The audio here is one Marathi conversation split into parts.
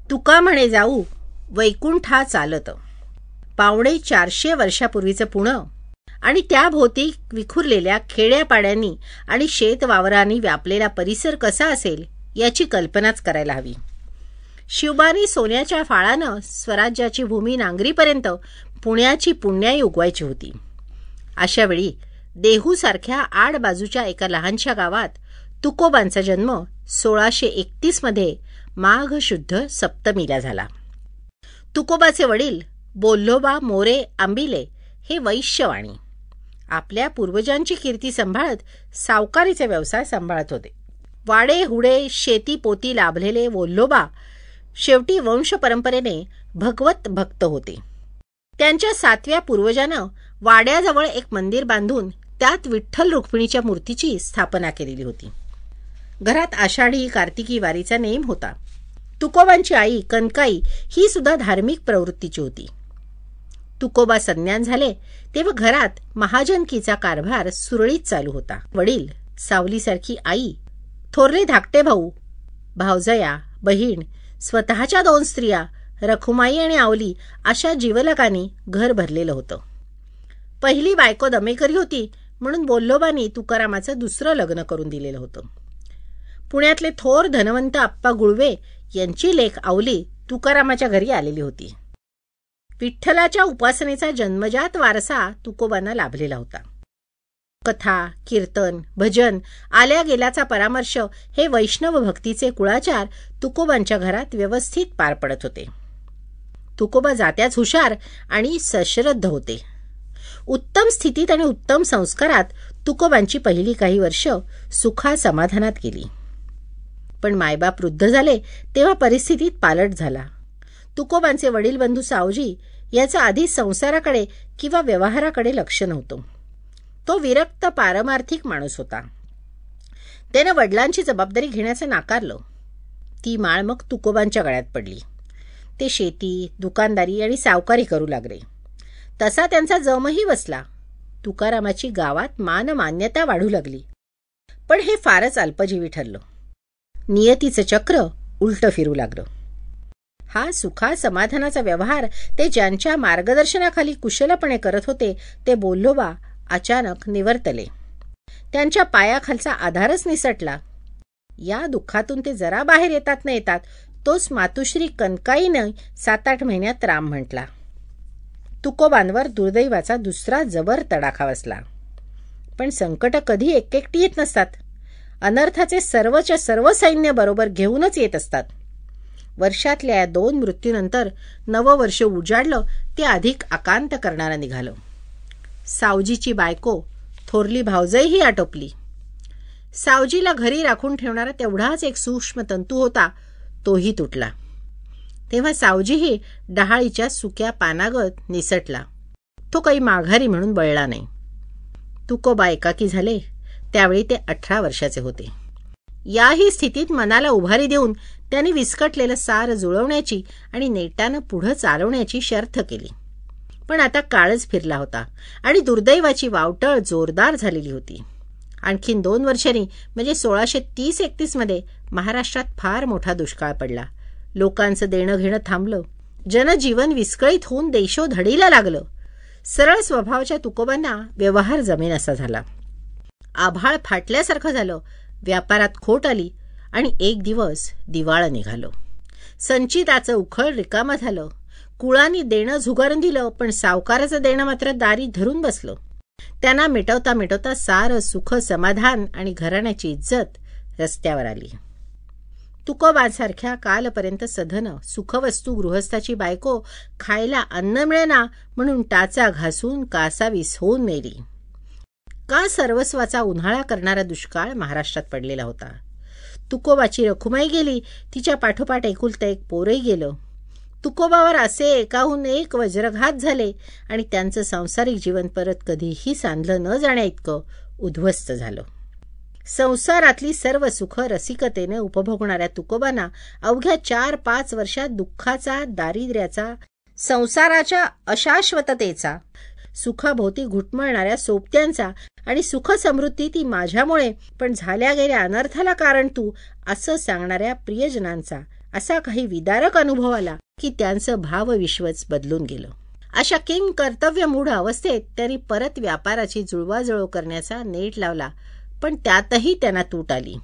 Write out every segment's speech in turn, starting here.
तुका म्हणे जाऊ वैकुंठा चालत. पावणे 400 वर्षापूर्वीचं पुणे आणि त्याभोवती विखुरलेल्या खेड्यापाड्यांनी आणि शेतवावरांनी व्यापलेला परिसर कसा असेल याची कल्पनाच करायला हवी. शिवबानी सोन्याच्या फाळानं स्वराज्याची भूमी नांगरीपर्यंत पुण्याची पुण्याई उगवायची होती. अशावेळी देहूसारख्या आडबाजूच्या एका लहानशा गावात तुकोबांचा जन्म 1631 मध्ये माघ शुद्ध सप्तमीला झाला. तुकोबाचे वडील बोल्होबा मोरे आंबिले हे वैश्यवाणी. आपल्या पूर्वजांची कीर्ती सांभाळत सावकारीचे व्यवसाय सांभाळत होते. वाडे हुडे शेती पोती लाभलेले बोल्होबा शेवटी वंश परंपरेने भगवत भक्त होते. त्यांच्या 7व्या पूर्वजानं वाड्याजवळ एक मंदिर बांधून त्यात विठ्ठल रुक्मिणीच्या मूर्तीची स्थापना केलेली होती. घरात आषाढी कार्तिकी वारीचा नेम होता. तुकोबांची आई कनकाई ही सुद्धा धार्मिक प्रवृत्तीची होती. तुकोबा संज्ञान झाले तेव्हा घरात महाजनकीचा कारभार सुरळीत चालू होता. वडील, सावलीसारखी आई, थोरले धाकटे भाऊ, भावजया, बहीण, स्वतःच्या 2 स्त्रिया रखुमाई आणि आवली अशा जीवलकांनी घर भरलेलं होतं. पहिली बायको दमेकरी होती म्हणून बोल्होबांनी तुकारामाचं दुसरं लग्न करून दिलेलं होतं. पुण्यातले थोर धनवंत आप्पा गुळवे यांची लेक आवली तुकारामाच्या घरी आलेली होती. विठ्ठलाच्या उपासनेचा जन्मजात वारसा तुकोबांना लाभलेला होता. कथा, कीर्तन, भजन, आल्या गेल्याचा परामर्श हे वैष्णव भक्तीचे कुळाचार तुकोबांच्या घरात व्यवस्थित पार पडत होते. तुकोबा जात्याच हुशार आणि सश्रद्ध होते. उत्तम स्थितीत आणि उत्तम संस्कारात तुकोबांची पहिली काही वर्ष सुखा समाधानात गेली. पण मायबाप वृद्ध झाले तेव्हा परिस्थितीत पालट झाला. तुकोबांचे वडील बंधू सावजी याचा आधी संसाराकडे किंवा व्यवहाराकडे लक्ष नव्हतं. तो विरक्त पारमार्थिक माणूस होता. त्यानं वडिलांची जबाबदारी घेण्याचं नाकारलं. ती माळ मग तुकोबांच्या गळ्यात पडली. ते शेती, दुकानदारी आणि सावकारी करू लागले. तसा त्यांचा जमही बसला. तुकारामाची गावात मान्यता वाढू लागली. पण हे फारच अल्पजीवी ठरलं. नियतीचं चक्र उलटं फिरू लागलं. हा सुखा समाधानाचा व्यवहार ते ज्यांच्या मार्गदर्शनाखाली कुशलपणे करत होते ते बोल्होबा अचानक निवर्तले. त्यांच्या पायाखालचा आधारच निसटला. या दुःखातून ते जरा बाहेर येतात न येतात तोच मातुश्री कनकाईनं 7-8 महिन्यात राम म्हटला. तुकोबांवर दुर्दैवाचा दुसरा जबर तडाखा बसला. पण संकट कधी एकटी येत नसतात. अनर्थाचे सर्वच्या सर्व सैन्य बरोबर घेऊनच येत असतात. वर्षातल्या 2 मृत्यूनंतर नववर्ष उजाडलं ते अधिक आकांत करणारं निघालं. सावजीची बायको थोरली भावजईही आटोपली. सावजीला घरी राखून ठेवणारा तेवढाच एक सूक्ष्म तंतू होता, तोही तुटला. तेव्हा सावजीही डहाळीच्या सुक्या पानागत निसटला. तो काही माघारी म्हणून बळला नाही. तुकोबा एकाकी झाले त्यावेळी ते 18 वर्षाचे होते. याही स्थितीत मनाला उभारी देऊन त्यांनी विस्कटलेलं सार जुळवण्याची आणि नेटानं पुढं चालवण्याची शर्थ केली. पण आता काळच फिरला होता आणि दुर्दैवाची वावटळ जोरदार झालेली होती. आणखीन 2 वर्षांनी म्हणजे 1630-31 मध्ये महाराष्ट्रात फार मोठा दुष्काळ पडला. लोकांचं देणं घेणं थांबलं. जनजीवन विस्कळीत होऊन देशोधडीला लागलं. सरळ स्वभावाच्या तुकोबांना व्यवहार जमेनासा झाला. आभाळ फाटल्यासारखं झालं. व्यापारात खोट आली आणि एक दिवस दिवाळं निघालं. संचिताचं उखळ रिकामं झालं. कुळांनी देणं झुगारून दिलं पण सावकाराचं देणं मात्र दारी धरून बसलं. त्यांना मिटवता सारं सुख समाधान आणि घराण्याची इज्जत रस्त्यावर आली. तुकोबांसारख्या कालपर्यंत सधन सुखवस्तू गृहस्थाची बायको खायला अन्न मिळेना म्हणून टाचा घासून कासावीस होऊन मेली. का सर्वस्वाचा उन्हाळा करणारा दुष्काळ महाराष्ट्रात पडलेला होता. तुकोबाची रखुमाई गेली. तिच्या पाठोपाठ एकुलतं एक पोरही गेलं. तुकोबावर असे एकाहून एक वज्रघात झाले आणि त्यांचं सांसारिक जीवन परत कधीही सांधलं न जाण्या इतकं उद्ध्वस्त झालं. संसारातली सर्व सुख रसिकतेने उपभोगणाऱ्या तुकोबांना अवघ्या 4-5 वर्षात दुःखाचा, दारिद्र्याचा, संसाराच्या अशाश्वततेचा, सुखाभोवती घुटमळणाऱ्या सोबत्यांचा आणि सुख समृद्धी ती माझ्यामुळे पण झाल्या गेल्या अनर्थाला कारण तू असं सांगणाऱ्या प्रियजनांचा असा काही विदारक अनुभव आला की त्यांचं भावविश्वच बदलून गेलं. अशा किंग कर्तव्य मूढ अवस्थेत त्यांनी परत व्यापाराची जुळवाजुळव करण्याचा नेट लावला, पण त्यातही त्यांना तूट आली.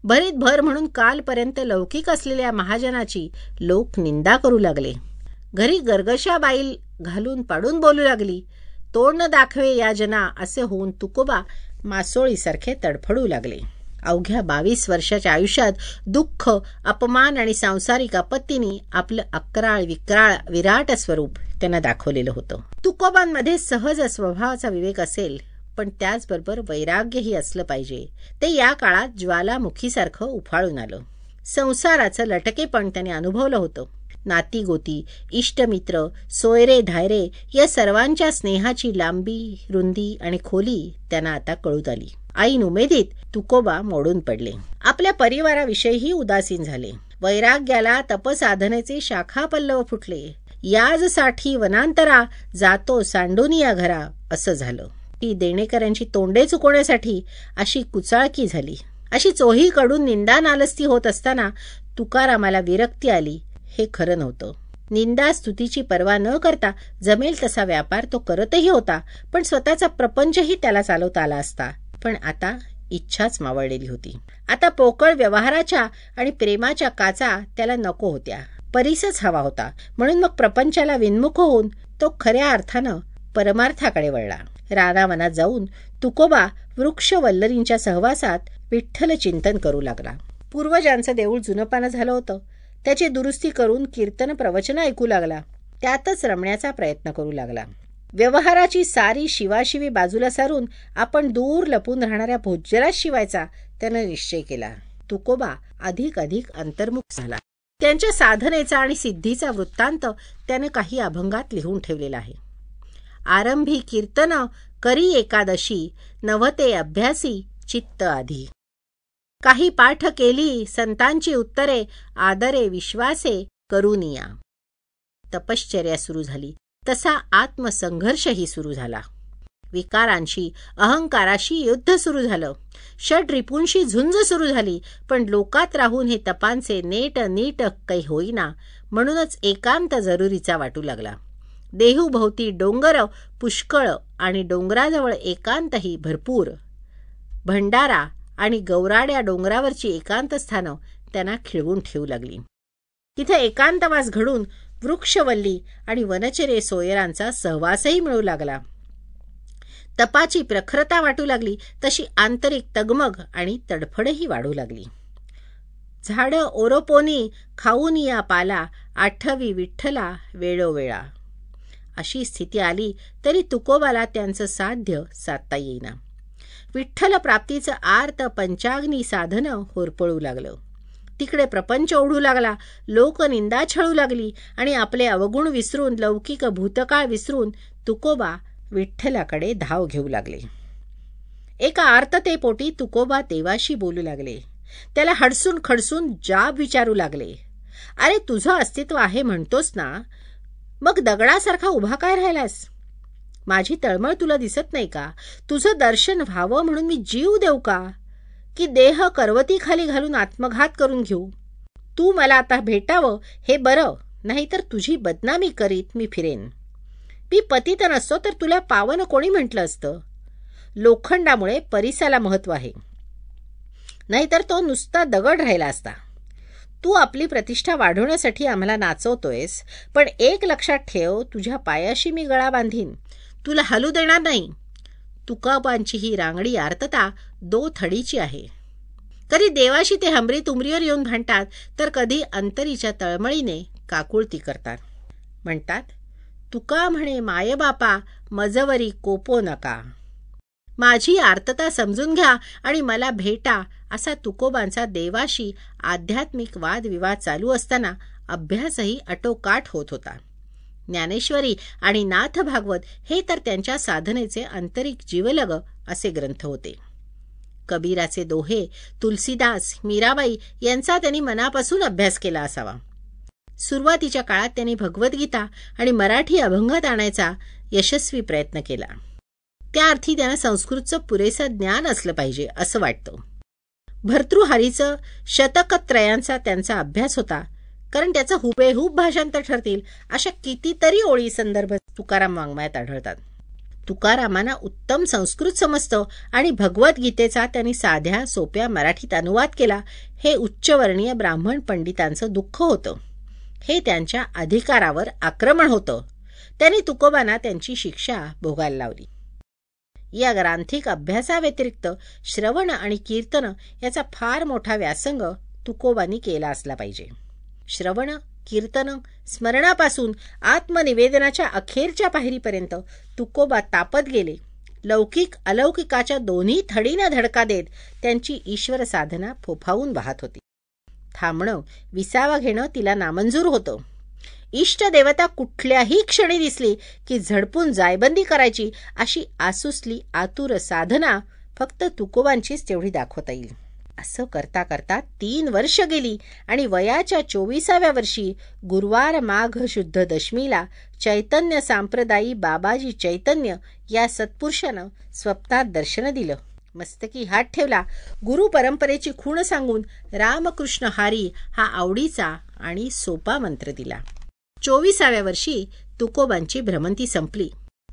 भरीत भर म्हणून कालपर्यंत लौकिक असलेल्या महाजनाची लोक निंदा करू लागले. घरी गर्गशा बाईल घालून पाडून बोलू लागली. तोंड न दाखवे या जना असे होऊन तुकोबा मासोळीसारखे तडफडू लागले. अवघ्या 22 वर्षाच्या आयुष्यात दुःख, अपमान आणि सांसारिक आपत्तींनी आपलं अक्राळ विक्राळ विराट स्वरूप त्यांना दाखवलेलं होतं. तुकोबांमध्ये सहज स्वभावाचा विवेक असेल, पण त्याचबरोबर वैराग्यही असलं पाहिजे. ते या काळात ज्वालामुखीसारखं उफाळून आलं. संसाराचं लटकेपण त्याने अनुभवलं होतं. नातीगोती, इष्टमित्र, सोयरे धायरे या सर्वांच्या स्नेहाची लांबी, रुंदी आणि खोली त्यांना आता कळूत आली. ऐन उमेदीत तुकोबा मोडून पडले. आपल्या परिवाराविषयीही उदासीन झाले. वैराग्याला तपसाधनेचे शाखा पल्लव फुटले. याजसाठी वनांतरा जातो सांडून या घरा असं झालं. ती देणेकऱ्यांची तोंडे चुकवण्यासाठी अशी कुचाळकी झाली. अशी चोहीकडून निंदा नालस्ती होत असताना तुकारामाला विरक्ती आली हे खरं नव्हतं. निंदा स्तुतीची पर्वा न करता जमेल तसा व्यापार तो करतही होता, पण स्वतःचा प्रपंचही त्याला चालवता आला असता. पण आता इच्छाच मावळलेली होती. आता पोकळ व्यवहाराच्या आणि प्रेमाच्या काचा त्याला नको होत्या. परीसच हवा होता. म्हणून मग प्रपंचाला विन्मुख होऊन तो खऱ्या अर्थानं परमार्थाकडे वळला. रानावनात जाऊन तुकोबा वृक्षवल्लरींच्या सहवासात विठ्ठल चिंतन करू लागला. पूर्वजांचं देऊळ जुनपानं झालं होतं. त्याची दुरुस्ती करून कीर्तन प्रवचन ऐकू लागला. त्यातच रमण्याचा प्रयत्न करू लागला. व्यवहाराची सारी शिवाशिवी बाजूला सारून आपण दूर लपून राहणाऱ्या भोज्यालाच शिवायचा त्यानं निश्चय केला. तुकोबा अधिक अंतर्मुख झाला. त्यांच्या साधनेचा आणि सिद्धीचा वृत्तांत त्यानं काही अभंगात लिहून ठेवलेला आहे. आरंभी कीर्तन करी एकादशी, नवते अभ्यासी चित्त आधी. काही पाठ केली संतांची उत्तरे, आदरे विश्वासे करूनिया. तपश्चर्या सुरू झाली. तसा आत्मसंघर्षही सुरू झाला. विकारांशी, अहंकाराशी युद्ध सुरू झालं. षड्रिपूंशी झुंज सुरू झाली. पण लोकात राहून हे तपांचे नीट काही होईना, म्हणूनच एकांत जरुरीचा वाटू लागला. देहूभोवती डोंगर पुष्कळ आणि डोंगराजवळ एकांतही भरपूर. भंडारा आणि गौराड्या डोंगरावरची एकांत स्थानं त्यांना खिळवून ठेवू लागली. तिथे एकांतवास घडून वृक्षवल्ली आणि वनचरे सोयरांचा सहवासही मिळू लागला. तपाची प्रखरता वाटू लागली, तशी आंतरिक तगमग आणि तडफडही वाढू लागली. झाडं ओरोपोनी खाऊन या पाला, आठवी विठ्ठला वेळोवेळा. अशी स्थिती आली तरी तुकोबाला त्यांचं साध्य साधता येईना. विठ्ठल प्राप्तीचं आर्त पंचाग्नी साधन होरपळू लागलं. तिकडे प्रपंच ओढू लागला. लोकनिंदा छळू लागली आणि आपले अवगुण विसरून, लौकिक भूतकाळ विसरून तुकोबा विठ्ठलाकडे धाव घेऊ लागले. एका आर्ततेपोटी तुकोबा देवाशी बोलू लागले. त्याला हडसून खडसून जाब विचारू लागले. अरे, तुझं अस्तित्व आहे म्हणतोस ना, मग दगडासारखा उभा काय राहिलास? माझी तळमळ तुला दिसत नाही का? तुझं दर्शन व्हावं म्हणून मी जीव देऊ का, की देह करवतीखाली घालून आत्मघात करून घेऊ? तू मला आता भेटावं हे बरं, नाहीतर तुझी बदनामी करीत मी फिरेन. मी पतित नसतो तर तुला पावन कोणी म्हटलं असतं? लोखंडामुळे परिसाला महत्व आहे, नाहीतर तो नुसता दगड राहिला असता. तू आपली प्रतिष्ठा वाढवण्यासाठी आम्हाला नाचवतोयस, पण एक लक्षात ठेव, तुझ्या पायाशी मी गळा बांधीन, तुला हलू देणार नाही. तुकोबांची ही रांगडी आर्तता थडीची आहे. कधी देवाशी ते हमरी तुमरीवर येऊन भांडतात, तर कधी अंतरीच्या तळमळीने काकुळती करतात. म्हणतात, तुका म्हणे मायबापा मजवरी कोपो नका. माझी आर्तता समजून घ्या आणि मला भेटा, असा तुकोबांचा देवाशी आध्यात्मिक वादविवाद चालू असताना अभ्यासही अटोकाट होत होता. ज्ञानेश्वरी आणि नाथ भागवत हे तर त्यांच्या साधनेचे आंतरिक जीवलग असे ग्रंथ होते. कबीराचे दोहे, तुलसीदास, मीराबाई यांचा त्यांनी मनापासून अभ्यास केला असावा. सुरुवातीच्या काळात त्यांनी भगवद्गीता आणि मराठी अभंगात आणायचा यशस्वी प्रयत्न केला. त्या अर्थी त्यांना संस्कृतचं पुरेसं ज्ञान असलं पाहिजे असं वाटतं. भर्तृहरीचं शतकत्रयांचा त्यांचा अभ्यास होता, कारण त्याचं हुबेहूब भाषांतर ठरतील अशा कितीतरी ओळी संदर्भ तुकाराम वाङ्मयात आढळतात. तुकारामांना उत्तम संस्कृत समजतं आणि भगवद्गीतेचा त्यांनी साध्या सोप्या मराठीत अनुवाद केला, हे उच्चवर्णीय ब्राह्मण पंडितांचं दुःख होतं. हे त्यांच्या अधिकारावर आक्रमण होतं. त्यांनी तुकोबांना त्यांची शिक्षा भोगायला लावली. या ग्रांथिक अभ्यासाव्यतिरिक्त श्रवण आणि कीर्तन याचा फार मोठा व्यासंग तुकोबांनी केला असला पाहिजे. श्रवण, कीर्तन, स्मरणापासून आत्मनिवेदनाच्या अखेरच्या पायरीपर्यंत तुकोबा तापत गेले. लौकिक अलौकिकाच्या दोन्ही थडीनं धडका देत त्यांची ईश्वर साधना फोफावून वाहत होती. थांबणं, विसावा घेणं तिला नामंजूर होतं. इष्ट देवता कुठल्याही क्षणी दिसली की झडपून जायबंदी करायची अशी आसुसली आतुर साधना फक्त तुकोबांचीच तेवढी दाखवता येईल. असं करता करता 3 वर्ष गेली आणि वयाच्या 24व्या वर्षी गुरुवार माघ शुद्ध दशमीला चैतन्य सांप्रदायी बाबाजी चैतन्य या सत्पुरुषानं स्वप्नात दर्शन दिलं. मस्तकी हात ठेवला. गुरु परंपरेची खूण सांगून रामकृष्ण हारी हा आवडीचा आणि सोपा मंत्र दिला. 24व्या वर्षी तुकोबांची भ्रमंती संपली.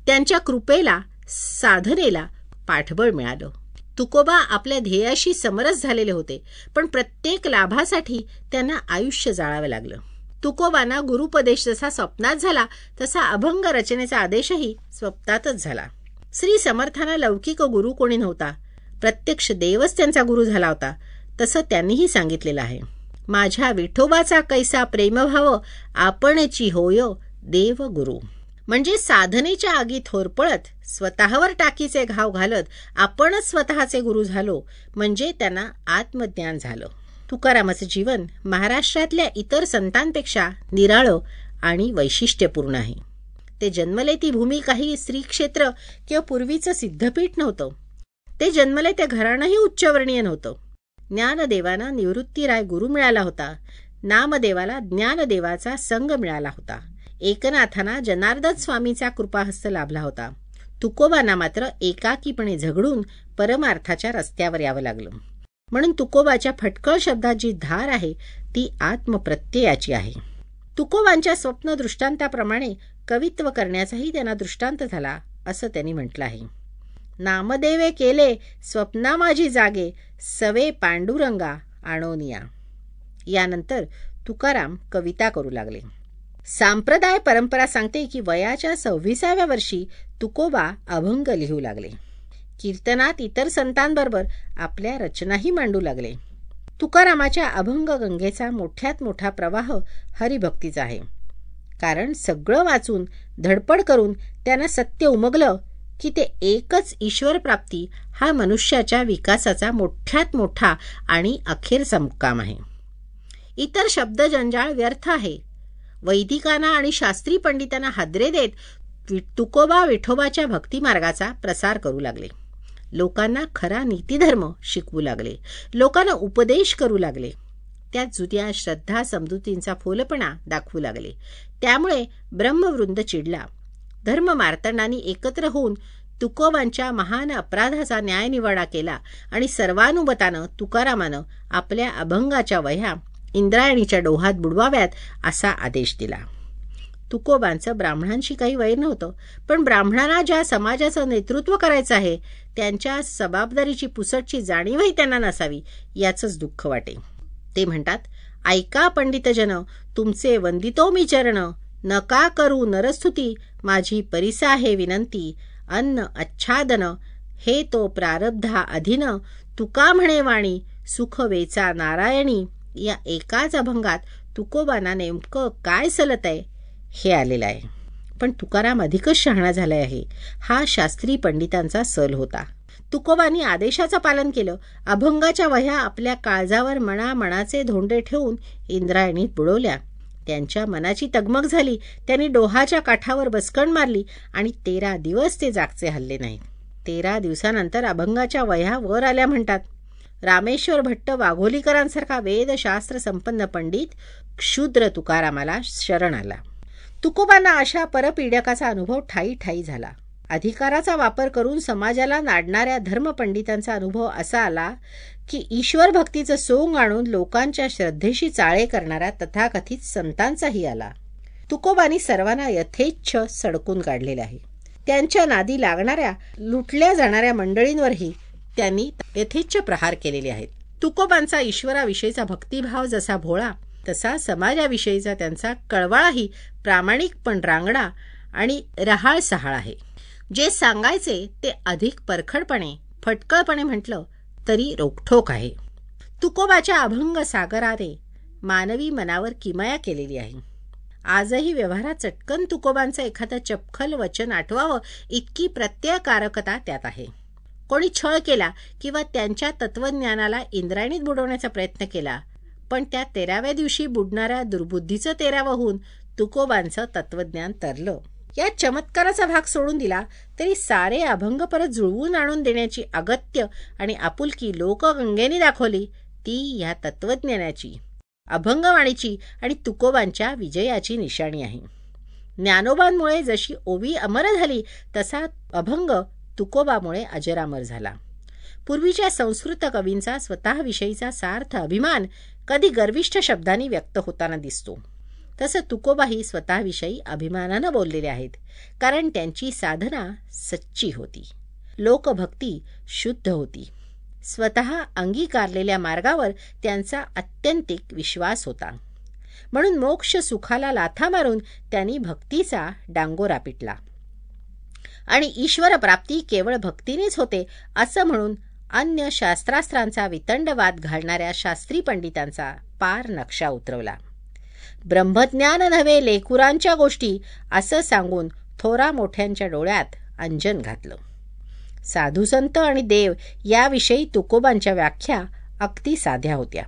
त्यांच्या कृपेला, साधनेला पाठबळ मिळालं. तुकोबा आपल्या ध्येयाशी समरस झालेले होते, पण प्रत्येक लाभासाठी त्यांना आयुष्य जाळावं लागलं. तुकोबांना गुरुपदेश जसा स्वप्नात झाला तसा अभंग रचनेचा आदेशही स्वप्नातच झाला. श्री समर्थांना लौकिक गुरु कोणी नव्हता, प्रत्यक्ष देवच त्यांचा गुरु झाला होता. तसं त्यांनीही सांगितलेलं आहे. माझ्या विठोबाचा कैसा प्रेमभाव आपणची होय देव गुरु. म्हणजे साधनेच्या आगीत होरपळत स्वतःवर टाकीचे घाव घालत आपणच स्वतःचे गुरु झालो म्हणजे त्यांना आत्मज्ञान झालं. तुकारामाचं जीवन महाराष्ट्रातल्या इतर संतांपेक्षा निराळं आणि वैशिष्ट्यपूर्ण आहे. ते जन्मले ती भूमी काही श्रीक्षेत्र किंवा पूर्वीचं सिद्धपीठ नव्हतं. ते जन्मले ते घराणंही उच्चवर्णीय नव्हतं. ज्ञानदेवांना निवृत्तीराय गुरु मिळाला होता. नामदेवाला ज्ञानदेवाचा संग मिळाला होता. एकनाथांना जनार्दन स्वामीचा कृपाहस्त लाभला होता. तुकोबांना मात्र एकाकीपणे झगडून परमार्थाच्या रस्त्यावर यावं लागलं. म्हणून तुकोबाच्या फटकळ शब्दात जी धार आहे ती आत्मप्रत्ययाची आहे. तुकोबांच्या स्वप्न दृष्टांताप्रमाणे कवित्व करण्याचाही त्यांना दृष्टांत झाला असं त्यांनी म्हटलं आहे. नामदेवे केले स्वप्ना माझी जागे सवे पांडुरंगा आणोनिया. यानंतर तुकाराम कविता करू लागले. सांप्रदाय परंपरा सांगते की वयाच्या 26व्या वर्षी तुकोबा अभंग लिहू लागले. कीर्तनात इतर संतांबरोबर आपल्या रचनाही मांडू लागले. तुकारामाच्या अभंग गंगेचा मोठ्यात मोठा प्रवाह हरिभक्तीचा आहे. कारण सगळं वाचून धडपड करून त्यांना सत्य उमगलं की ते एकच ईश्वर प्राप्ती हा मनुष्याच्या विकासाचा मोठ्यात मोठा आणि अखेरचा मुक्काम आहे. इतर शब्द जंजाळ व्यर्थ आहे. वैदिकांना आणि शास्त्री पंडितांना हादरे देत तुकोबा विठोबाच्या भक्तिमार्गाचा प्रसार करू लागले. लोकांना खरा नीतिधर्म शिकवू लागले. लोकांना उपदेश करू लागले. त्या जुन्या श्रद्धा समजुतींचा फोलपणा दाखवू लागले. त्यामुळे ब्रह्मवृंद चिडला. धर्म मार्तंडांनी एकत्र होऊन तुकोबांच्या महान अपराधाचा न्यायनिवाडा केला आणि सर्वानुमतानं तुकारामानं आपल्या अभंगाच्या वह्या इंद्रायणीच्या डोहात बुडवाव्यात असा आदेश दिला. तुकोबांचं ब्राह्मणांशी काही वैर नव्हतं, पण ब्राह्मणांना ज्या समाजाचं नेतृत्व करायचं आहे त्यांच्या जबाबदारीची पुसटची जाणीवही त्यांना नसावी याचंच दुःख वाटे. ते म्हणतात, ऐका पंडितजन तुमचे वंदितो मी चरण, नका करू नरस्तुती माझी परिसा आहे विनंती, अन्न आच्छादन हे तो प्रारब्धा अधीन, तुका म्हणे वाणी सुख वेचा नारायणी. या एकाच अभंगात तुकोबांना नेमकं काय सलत आहे हे आलेलं आहे. पण तुकाराम अधिकच शहाणा झाला आहे हा शास्त्री पंडितांचा सल होता. तुकोबांनी आदेशाचं पालन केलं. अभंगाच्या वह्या आपल्या काळजावर मनाचे धोंडे ठेवून इंद्रायणीत बुडवल्या. त्यांच्या मनाची तगमग झाली. त्यांनी डोहाच्या काठावर बसकण मारली आणि 13 दिवस ते जागचे हल्ले नाहीत. 13 दिवसानंतर अभंगाच्या वह्या वर आल्या म्हणतात. रामेश्वर भट्ट वाघोलीकरांसारखा वेदशास्त्र संपन्न पंडित क्षुद्र तुकारामाला शरण आला. तुकोबांना अशा परपीडकाचा अनुभव ठाई ठाई झाला. अधिकाराचा वापर करून समाजाला नाडणाऱ्या धर्मपंडितांचा अनुभव असा आला की ईश्वर भक्तीचं सोंग आणून लोकांच्या श्रद्धेशी चाळे करणाऱ्या तथाकथित संतांचाही आला. तुकोबांनी सर्वांना यथेच्छ सडकून काढलेले आहे. त्यांच्या नादी लागणाऱ्या लुटल्या जाणाऱ्या मंडळींवरही त्यांनी यथेच्छ प्रहार केलेले आहेत. तुकोबांचा ईश्वराविषयीचा भक्तिभाव जसा भोळा तसा समाजाविषयीचा त्यांचा कळवाळाही प्रामाणिक पण रांगडा आणि रहाळ सहाळ आहे. जे सांगायचे ते अधिक परखडपणे फटकळपणे म्हटलं तरी रोखठोक आहे. तुकोबाच्या अभंग सागराने मानवी मनावर किमया केलेली आहे. आजही व्यवहारात चटकन तुकोबांचं एखादं चपखल वचन आठवावं इतकी प्रत्ययकारकता त्यात आहे. कोणी छळ केला किंवा त्यांच्या तत्वज्ञानाला इंद्रायणीत बुडवण्याचा प्रयत्न केला, पण त्या 13व्या दिवशी बुडणाऱ्या दुर्बुद्धीचं 13वं होऊन तुकोबांचं तत्वज्ञान तरलं. या चमत्काराचा भाग सोडून दिला तरी सारे अभंग परत जुळवून आणून देण्याची अगत्य आणि आपुलकी लोकगंगेने दाखवली. ती या तत्वज्ञानाची, अभंगवाणीची आणि तुकोबांच्या विजयाची निशाणी आहे. ज्ञानोबांमुळे जशी ओवी अमर झाली तसा अभंग तुकोबामुळे अजरामर झाला. पूर्वीच्या संस्कृत कवींचा स्वतःविषयीचा सार्थ अभिमान कधी गर्विष्ठ शब्दांनी व्यक्त होताना दिसतो, तसं तुकोबाही स्वतःविषयी अभिमानानं बोललेले आहेत. कारण त्यांची साधना सच्ची होती, लोकभक्ती शुद्ध होती. स्वतः अंगीकारलेल्या मार्गावर त्यांचा अत्यंतिक विश्वास होता. म्हणून मोक्ष सुखाला लाथा मारून त्यांनी भक्तीचा डांगोरा पिटला आणि ईश्वर प्राप्ती केवळ भक्तीनेच होते असं म्हणून अन्य शास्त्रास्त्रांचा वितंडवाद घालणाऱ्या शास्त्री पंडितांचा पार नक्षा उतरवला. ब्रह्मज्ञान नव्हे लेकुरांच्या गोष्टी असं सांगून थोरा मोठ्यांच्या डोळ्यात अंजन घातलं. साधुसंत आणि देव याविषयी तुकोबांच्या व्याख्या अगदी साध्या होत्या.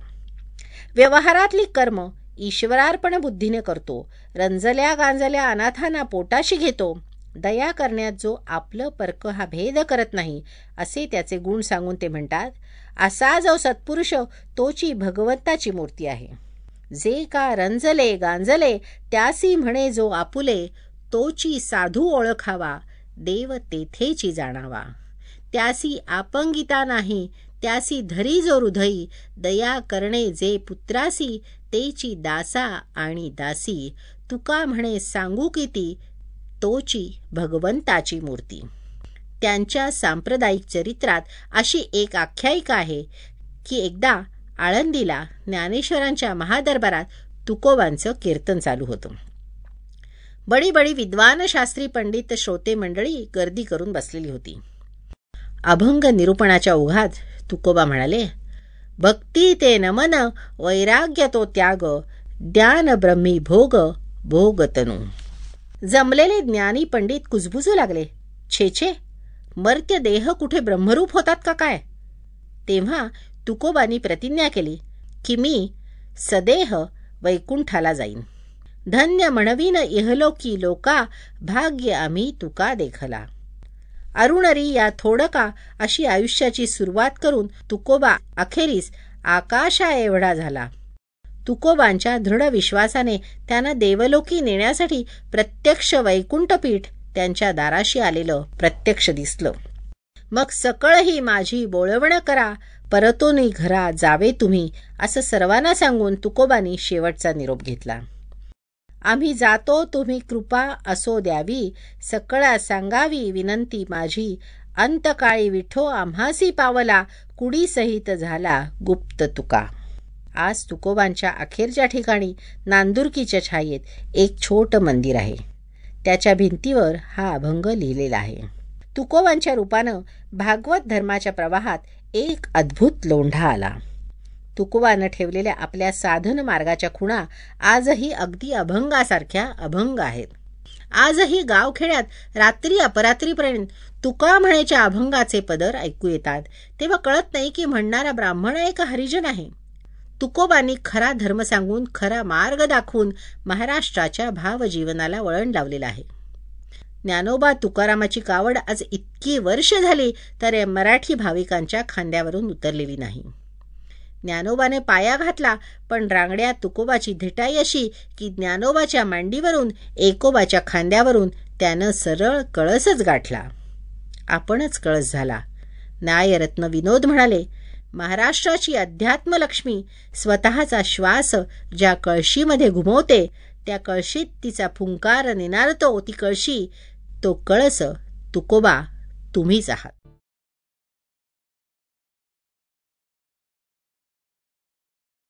व्यवहारातली कर्म ईश्वरार्पण बुद्धीने करतो, रंजल्या गांजल्या अनाथांना पोटाशी घेतो, दया करण्यात जो आपलं परक हा भेद करत नाही असे त्याचे गुण सांगून ते म्हणतात, असा जो सत्पुरुष तोची भगवंताची मूर्ती आहे. जे का रंजले गांजले त्यासी म्हणे जो आपुले, तोची साधू ओळखावा देव तेथेची जाणावा. त्यासी आपंगिता नाही त्यासी धरी जो हृदयी, दया करणे जे पुत्रासी तेची दासा आणि दासी. तुका म्हणे सांगू किती तोची भगवंताची मूर्ती. त्यांच्या सांप्रदायिक चरित्रात अशी एक आख्यायिका आहे की एकदा आळंदीला ज्ञानेश्वरांच्या महादरबारात तुकोबांचं कीर्तन चालू होतं. बडी बडी विद्वान शास्त्री पंडित श्रोते मंडळी गर्दी करून बसलेली होती. अभंग निरूपणाच्या ओघात तुकोबा म्हणाले, भक्ती ते नमन वैराग्य तो त्याग, ज्ञान ब्रह्मी भोग भोगतनु. जमलेले ज्ञानी पंडित कुजबुजू लागले, छे छे, मर्त्य देह कुठे ब्रह्मरूप होतात का काय. तेव्हा तुकोबांनी प्रतिज्ञा केली की मी सदेह वैकुंठाला जाईन. धन्य म्हणवीन इहलोकी लोका, भाग्य आम्ही तुका देखला. अरुणरी या थोडका अशी आयुष्याची सुरुवात करून तुकोबा अखेरीस आकाशा एवढा झाला. तुकोबांच्या दृढ विश्वासाने त्यांना देवलोकी नेण्यासाठी प्रत्यक्ष वैकुंठपीठ त्यांच्या दाराशी आलेलं प्रत्यक्ष दिसलं. मग सकळ ही माझी बोळवण करा, परतोनी घरा जावे तुम्ही असं सर्वांना सांगून तुकोबांनी शेवटचा निरोप घेतला. आम्ही जातो तुम्ही कृपा असो द्यावी, सकळा सांगावी विनंती माझी. अंतकाळी विठो आम्हासी पावला, कुडी सहित झाला गुप्त तुका. आज तुकोबांच्या अखेरच्या ठिकाणी नांदुरकीच्या छायेत एक छोटं मंदिर आहे. त्याच्या भिंतीवर हा अभंग लिहिलेला आहे. तुकोबांच्या रूपानं भागवत धर्माच्या प्रवाहात एक अद्भुत लोंढा आला. तुकोबानं ठेवलेल्या आपल्या साधन मार्गाच्या खुणा आजही अगदी अभंगासारख्या अभंग आहेत. आजही गावखेड्यात रात्री अपरात्रीपर्यंत तुका म्हणेच्या अभंगाचे पदर ऐकू येतात. तेव्हा कळत नाही की म्हणणारा ब्राह्मण आहे का हरिजन आहे. तुकोबांनी खरा धर्म सांगून खरा मार्ग दाखवून महाराष्ट्राच्या भावजीवनाला वळण लावलेलं आहे. ज्ञानोबा तुकारामाची कावड आज इतकी वर्ष झाली तर मराठी भाविकांच्या खांद्यावरून उतरलेली नाही. ज्ञानोबाने पाया घातला, पण रांगड्या तुकोबाची धिटाई अशी की ज्ञानोबाच्या मांडीवरून एकोबाच्या खांद्यावरून त्यानं सरळ कळसच गाठला. आपणच कळस झाला. न्यायरत्न विनोद म्हणाले, महाराष्ट्राची अध्यात्मलक्ष्मी स्वतःचा श्वास ज्या कळशीमध्ये घुमवते त्या कळशीत तिचा फुंकार निनारतो. ती कळशी, तो कळस, तुकोबा तुम्हीच आहात.